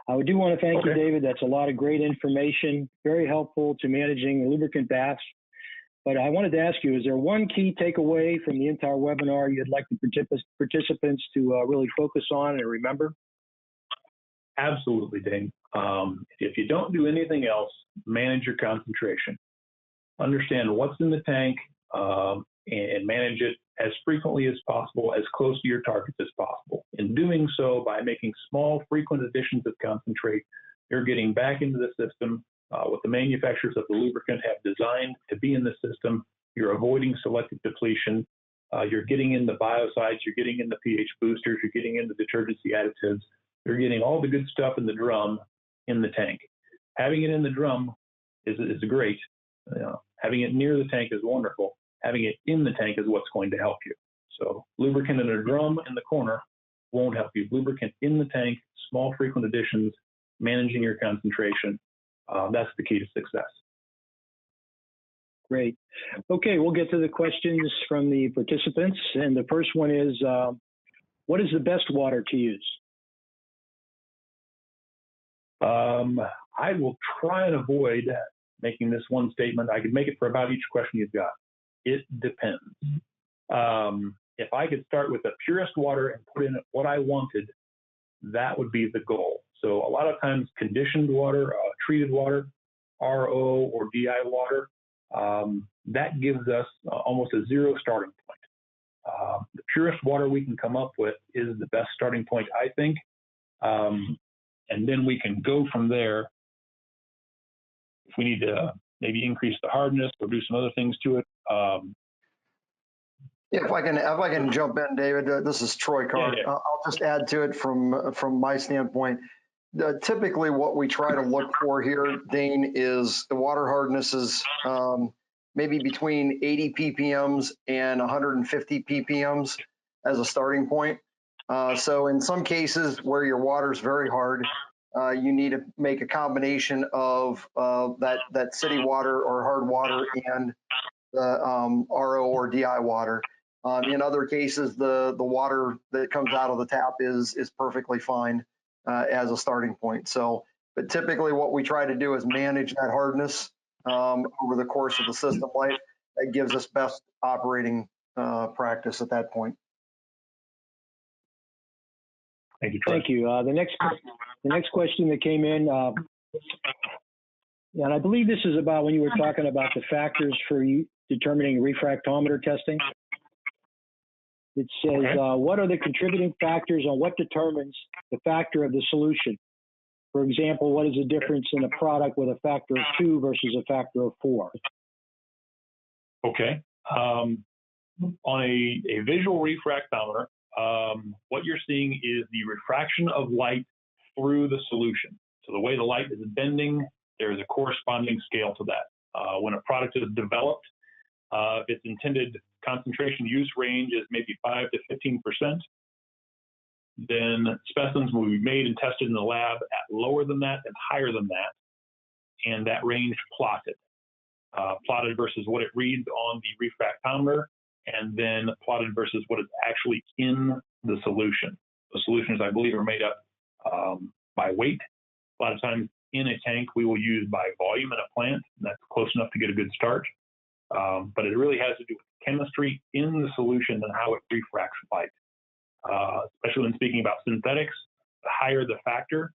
I do want to thank you, David. That's a lot of great information, very helpful to managing lubricant baths. But I wanted to ask you, is there one key takeaway from the entire webinar you'd like the participants to really focus on and remember? Absolutely, Dane. If you don't do anything else, manage your concentration. Understand what's in the tank and manage it as frequently as possible, as close to your targets as possible. In doing so, by making small, frequent additions of concentrate, you're getting back into the system what the manufacturers of the lubricant have designed to be in the system. You're avoiding selective depletion. You're getting in the biocides, you're getting in the pH boosters, you're getting in the detergency additives. You're getting all the good stuff in the drum in the tank. Having it in the drum is great. Having it near the tank is wonderful. Having it in the tank is what's going to help you. So lubricant in a drum in the corner won't help you. Lubricant in the tank, small frequent additions, managing your concentration, that's the key to success. Great. Okay, we'll get to the questions from the participants. And the first one is, what is the best water to use? I will try and avoid making this one statement. I could make it for about each question you've got. It depends. If I could start with the purest water and put in what I wanted, that would be the goal. So a lot of times conditioned water, treated water, RO or DI water, that gives us almost a zero starting point. The purest water we can come up with is the best starting point, I think. And then we can go from there. If we need to maybe increase the hardness or do some other things to it. If I can jump in, David, this is Troy Card. Yeah. I'll just add to it from my standpoint. Typically, what we try to look for here, Dane, is the water hardness is maybe between 80 ppms and 150 ppms as a starting point. So in some cases where your water is very hard, you need to make a combination of that city water or hard water and the RO or DI water. In other cases, the water that comes out of the tap is perfectly fine as a starting point. So, but typically what we try to do is manage that hardness over the course of the system life. That gives us best operating practice at that point. Thank you, Troy. Thank you. The next question that came in, Yeah, and I believe this is about when you were talking about the factors for you determining refractometer testing. It says, Okay. what are the contributing factors on what determines the factor of the solution? For example, what is the difference in a product with a factor of 2 versus a factor of 4? Okay. On a visual refractometer, what you're seeing is the refraction of light through the solution. So the way the light is bending, there is a corresponding scale to that. When a product is developed, its intended concentration use range is maybe 5 to 15%. Then specimens will be made and tested in the lab at lower than that and higher than that, and that range plotted versus what it reads on the refractometer, and then plotted versus what is actually in the solution. The solutions, I believe, are made up by weight. A lot of times in a tank, we will use by volume in a plant, and that's close enough to get a good start. But it really has to do with chemistry in the solution and how it refracts light. Especially when speaking about synthetics, the higher the factor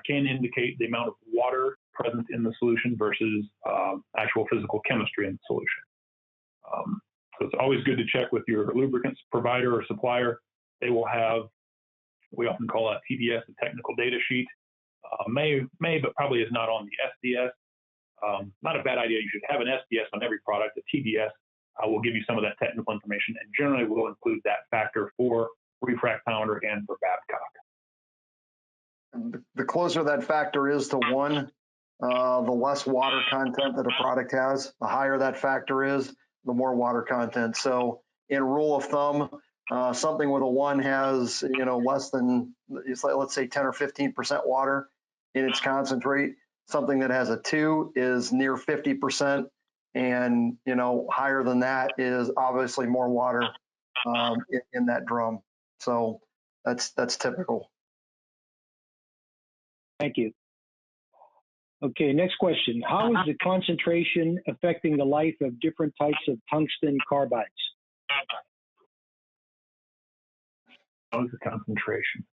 can indicate the amount of water present in the solution versus actual physical chemistry in the solution. So it's always good to check with your lubricants provider or supplier. They will have, we often call that TDS, a technical data sheet. May, but probably is not on the SDS. Not a bad idea. You should have an SDS on every product. A TDS will give you some of that technical information, and generally will include that factor for refractometer and for Babcock. The closer that factor is to 1, the less water content that a product has. The higher that factor is, the more water content. So in rule of thumb, something with a 1 has, less than, let's say 10 or 15% water in its concentrate. Something that has a 2 is near 50%, and higher than that is obviously more water in that drum. So that's typical. Thank you. Okay, next question. How is the concentration affecting the life of different types of tungsten carbides? How is the concentration?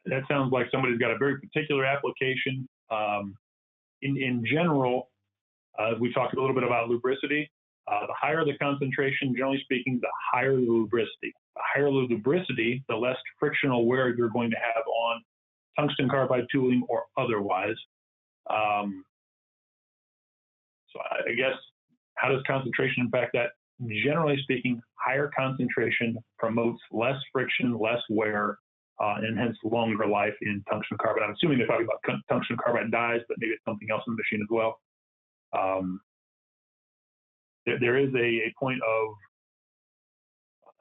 That sounds like somebody's got a very particular application. In general, as we talked a little bit about lubricity, the higher the concentration, generally speaking, the higher the lubricity. The higher the lubricity, the less frictional wear you're going to have on tungsten carbide tooling or otherwise. So I guess, how does concentration impact that? Generally speaking, higher concentration promotes less friction, less wear, and hence longer life in tungsten carbide. I'm assuming they're talking about tungsten carbide dyes, but maybe it's something else in the machine as well. There is a point of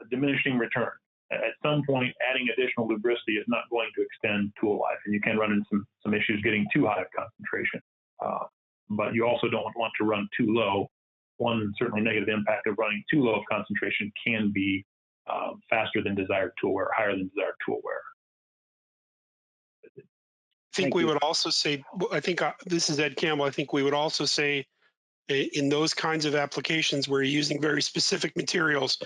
diminishing return. At some point, adding additional lubricity is not going to extend tool life, and you can run into some issues getting too high of concentration. But you also don't want to run too low. One certainly negative impact of running too low of concentration can be faster than desired tool wear, higher than desired tool wear. I think we would also say, this is Ed Campbell, I think we would also say in those kinds of applications where you're using very specific materials,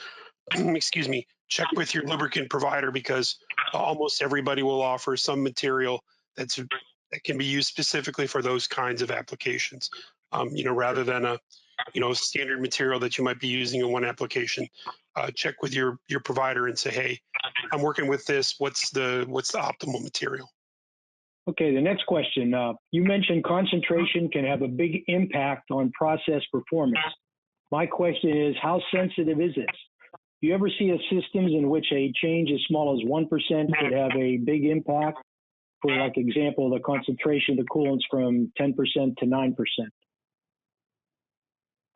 excuse me, check with your lubricant provider, because almost everybody will offer some material that can be used specifically for those kinds of applications. Rather than a standard material that you might be using in one application. Check with your provider and say, hey, I'm working with this. What's the optimal material? Okay, the next question. You mentioned concentration can have a big impact on process performance. My question is, how sensitive is this? Do you ever see systems in which a change as small as 1% could have a big impact? For example, the concentration of the coolants from 10% to 9%.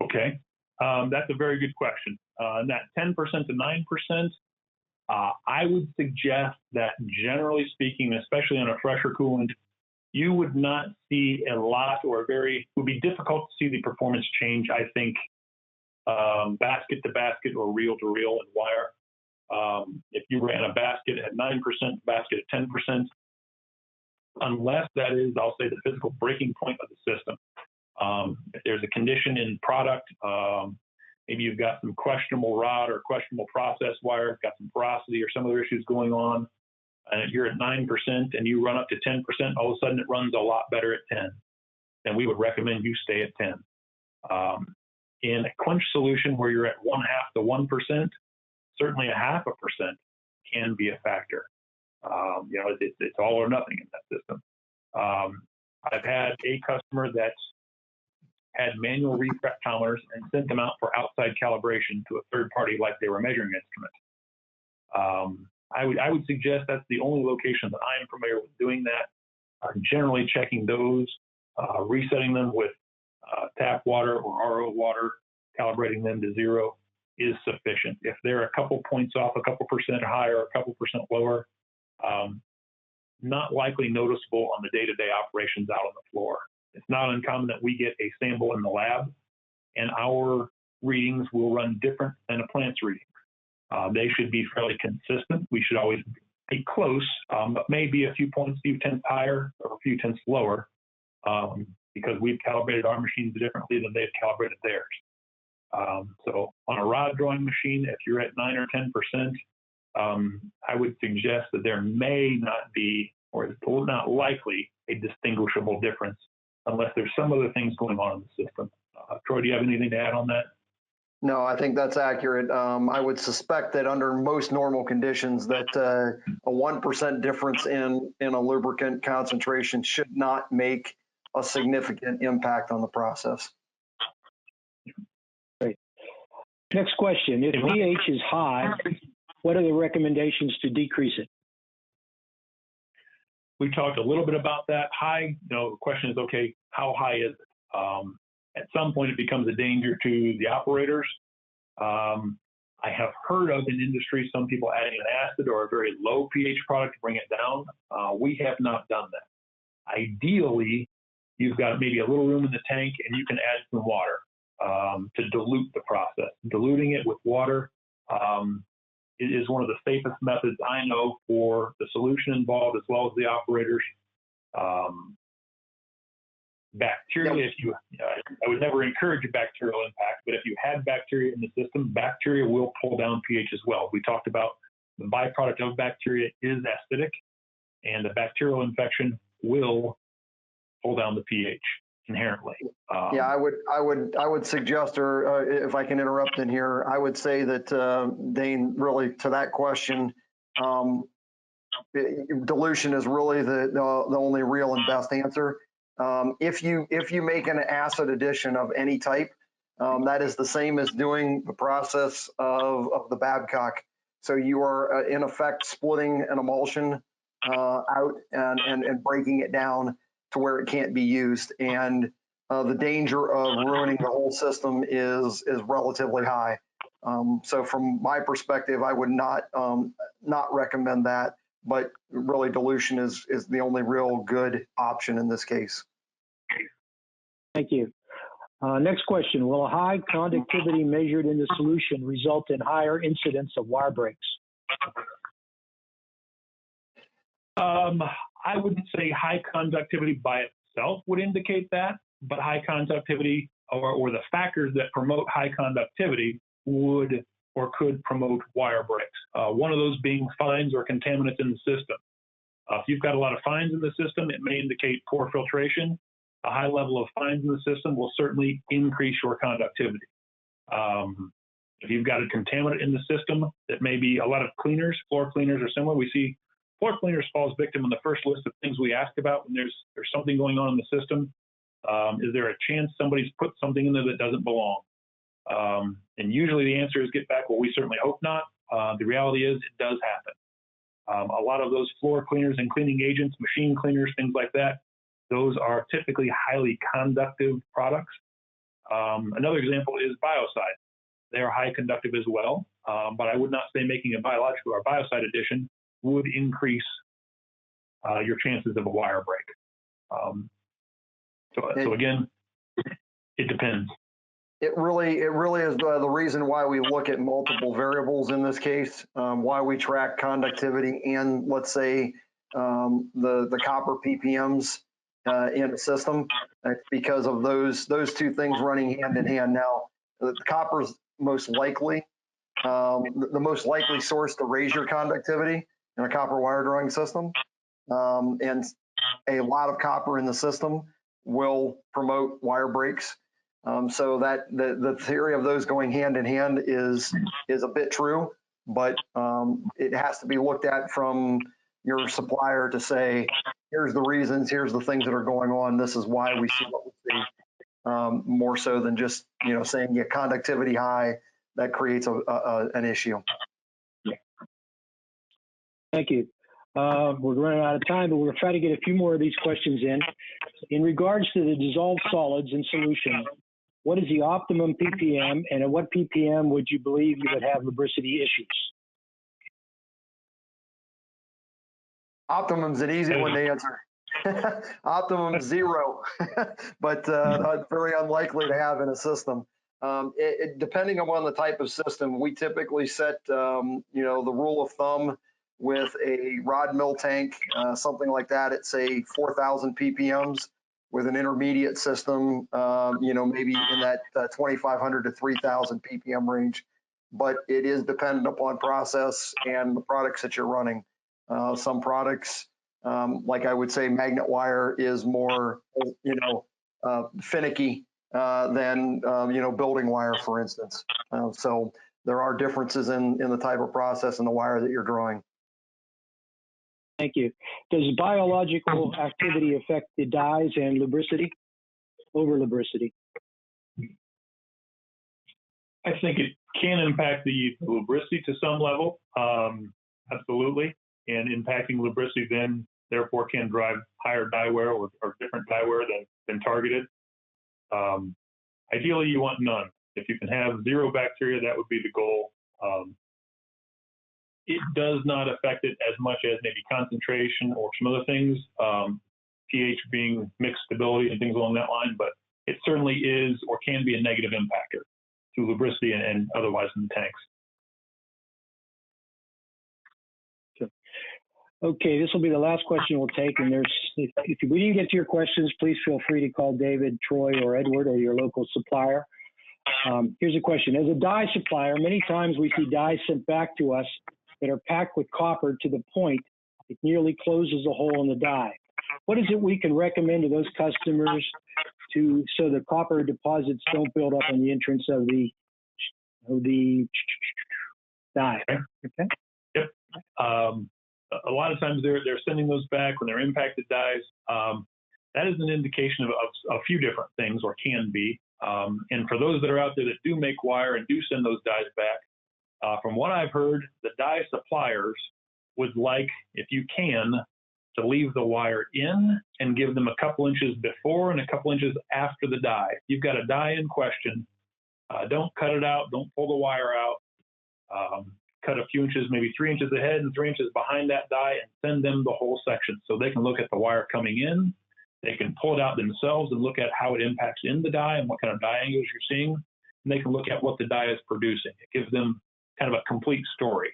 Okay, that's a very good question. That 10% to 9%, I would suggest that generally speaking, especially on a fresher coolant, you would not see a lot, or would be difficult to see the performance change, I think, basket to basket or reel to reel in wire. If you ran a basket at 9%, basket at 10%, unless that is, I'll say, the physical breaking point of the system. If there's a condition in product, maybe you've got some questionable rod or questionable process wire, got some porosity or some other issues going on, and if you're at 9% and you run up to 10%, all of a sudden it runs a lot better at 10. Then we would recommend you stay at 10. In a quench solution where you're at 0.5 to 1%, certainly 0.5% can be a factor. It's all or nothing in that system. I've had a customer that's had manual refractometers and sent them out for outside calibration to a third party like they were measuring instruments. I would suggest that's the only location that I'm familiar with doing that. Generally checking those, resetting them with tap water or RO water, calibrating them to 0 is sufficient. If they're a couple points off, a couple percent higher, a couple percent lower, not likely noticeable on the day-to-day operations out on the floor. It's not uncommon that we get a sample in the lab and our readings will run different than a plant's reading. They should be fairly consistent. We should always be close, but maybe a few points, few tenths higher or a few tenths lower, because we've calibrated our machines differently than they've calibrated theirs. So on a rod drawing machine, if you're at 9 or 10%, I would suggest that there may not be, or it's not likely, a distinguishable difference unless there's some other things going on in the system. Troy, do you have anything to add on that? No, I think that's accurate. I would suspect that under most normal conditions that a 1% difference in a lubricant concentration should not make a significant impact on the process. Great. Next question. If pH is high, what are the recommendations to decrease it? We talked a little bit about that. High, the question is, okay, how high is it? At some point, it becomes a danger to the operators. I have heard of in industry some people adding an acid or a very low pH product to bring it down. We have not done that. Ideally, you've got maybe a little room in the tank and you can add some water to dilute the process. Diluting it with water is one of the safest methods I know for the solution involved as well as the operators. Bacteria, I would never encourage a bacterial impact, but if you had bacteria in the system, bacteria will pull down pH as well. We talked about the byproduct of bacteria is acidic, and the bacterial infection will pull down the pH inherently. I would suggest, or if I can interrupt in here, I would say that Dane, really to that question, dilution is really the only real and best answer. If you make an acid addition of any type, that is the same as doing the process of the Babcock. So you are in effect splitting an emulsion out and breaking it down to where it can't be used. And the danger of ruining the whole system is relatively high. So from my perspective, I would not recommend that, but really dilution is the only real good option in this case. Thank you. Next question. Will a high conductivity measured in the solution result in higher incidence of wire breaks? I wouldn't say high conductivity by itself would indicate that, but high conductivity or the factors that promote high conductivity would or could promote wire breaks. One of those being fines or contaminants in the system. If you've got a lot of fines in the system, it may indicate poor filtration. A high level of fines in the system will certainly increase your conductivity. If you've got a contaminant in the system, that may be a lot of cleaners, floor cleaners are similar. We see floor cleaners falls victim on the first list of things we ask about when there's something going on in the system. Is there a chance somebody's put something in there that doesn't belong? And usually the answer is get back, well, we certainly hope not. The reality is it does happen. A lot of those floor cleaners and cleaning agents, machine cleaners, things like that, those are typically highly conductive products. Another example is biocide. They are high conductive as well, but I would not say making a biological or biocide addition would increase your chances of a wire break. So again, it depends. It really is the reason why we look at multiple variables in this case, why we track conductivity and let's say the copper ppms in the system, because of those two things running hand in hand. Now, the copper's most likely the most likely source to raise your conductivity, in a copper wire drawing system. And a lot of copper in the system will promote wire breaks. So that the theory of those going hand in hand is a bit true, but it has to be looked at from your supplier to say, here's the reasons, here's the things that are going on, this is why we see what we see, more so than just saying conductivity high, that creates an issue. Thank you. We're running out of time, but we're trying to get a few more of these questions in. In regards to the dissolved solids in solution, what is the optimum ppm, and at what ppm would you believe you would have lubricity issues? Optimum's an easy one to answer. Optimum 0, but very unlikely to have in a system. Depending upon the type of system, we typically set the rule of thumb with a rod mill tank, something like that, at say 4,000 ppms. With an intermediate system, maybe in that 2,500 to 3,000 ppm range. But it is dependent upon process and the products that you're running. Some products, like I would say, magnet wire is more, finicky than building wire, for instance. So there are differences in the type of process and the wire that you're drawing. Thank you. Does biological activity affect the dyes and lubricity, over lubricity? I think it can impact the lubricity to some level, absolutely. And impacting lubricity then, therefore, can drive higher dye wear or different dye wear than targeted. Ideally, you want none. If you can have 0 bacteria, that would be the goal. It does not affect it as much as maybe concentration or some other things, pH being mixed stability and things along that line, but it certainly is or can be a negative impactor to lubricity and otherwise in the tanks. Okay, this will be the last question we'll take, and if we didn't get to your questions, please feel free to call David, Troy, or Edward, or your local supplier. Here's a question. As a dye supplier, many times we see dyes sent back to us that are packed with copper to the point it nearly closes a hole in the dye. What is it we can recommend to those customers so the copper deposits don't build up on the entrance of the dye? Okay. Yep. A lot of times they're sending those back when they're impacted dyes. That is an indication of a few different things, or can be. And for those that are out there that do make wire and do send those dyes back, from what I've heard, the dye suppliers would like, if you can, to leave the wire in and give them a couple inches before and a couple inches after the dye. If you've got a dye in question, don't cut it out, don't pull the wire out. Cut a few inches, maybe 3 inches ahead and 3 inches behind that dye, and send them the whole section so they can look at the wire coming in. They can pull it out themselves and look at how it impacts in the dye and what kind of dye angles you're seeing. And they can look at what the dye is producing. It gives them kind of a complete story.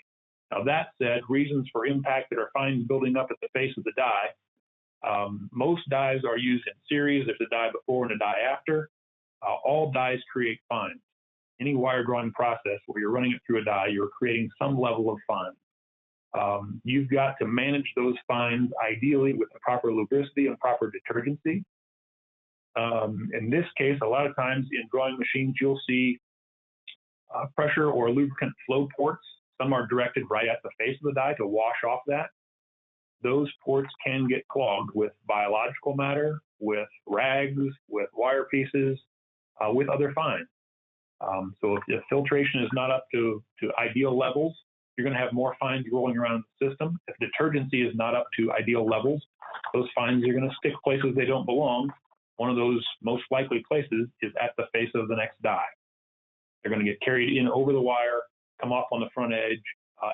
Now, that said, reasons for impact that are fines building up at the face of the dye. Most dyes are used in series. There's a dye before and a dye after. All dyes create fines. Any wire drawing process where you're running it through a dye, you're creating some level of fine. You've got to manage those fines ideally with the proper lubricity and proper detergency. In this case, a lot of times in drawing machines, you'll see pressure or lubricant flow ports. Some are directed right at the face of the dye to wash off that. Those ports can get clogged with biological matter, with rags, with wire pieces, with other fines. So if filtration is not up to ideal levels, you're going to have more fines rolling around the system. If detergency is not up to ideal levels, those fines are going to stick places they don't belong. One of those most likely places is at the face of the next dye. They're going to get carried in over the wire, come off on the front edge,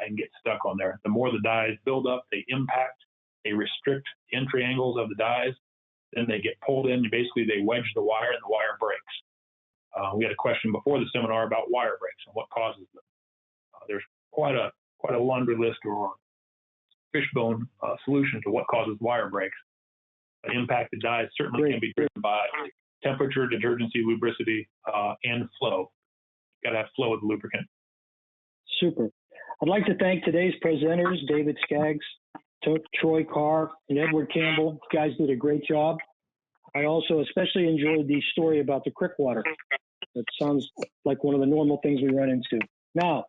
and get stuck on there. The more the dyes build up, they impact, they restrict the entry angles of the dyes, then they get pulled in, basically they wedge the wire and the wire breaks. We had a question before the seminar about wire breaks and what causes them. There's quite a laundry list or fishbone solution to what causes wire breaks. Impacted dyes certainly can be driven by temperature, detergency, lubricity, and flow. Got to have flow with the lubricant. Super. I'd like to thank today's presenters, David Skaggs, Troy Carr, and Edward Campbell. You guys did a great job. I also especially enjoyed the story about the creek water. That sounds like one of the normal things we run into. Now,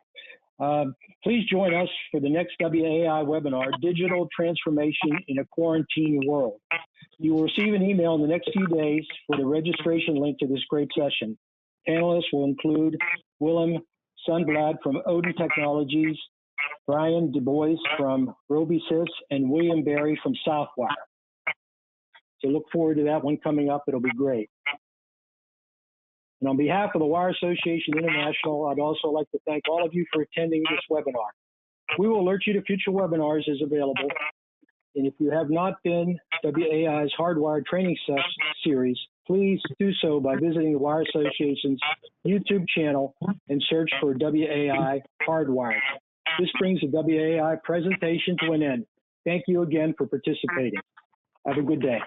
please join us for the next WAI webinar, Digital Transformation in a Quarantine World. You will receive an email in the next few days for the registration link to this great session. Panelists will include Willem Sundblad from Odin Technologies, Brian Du Bois from RobiSys, and William Berry from Southwire. So look forward to that one coming up. It'll be great. And on behalf of the Wire Association International, I'd also like to thank all of you for attending this webinar. We will alert you to future webinars as available. And if you have not been WAI's Hardwired Training Series, please do so by visiting the Wire Association's YouTube channel and search for WAI Hardwired. This brings the WAI presentation to an end. Thank you again for participating. Have a good day.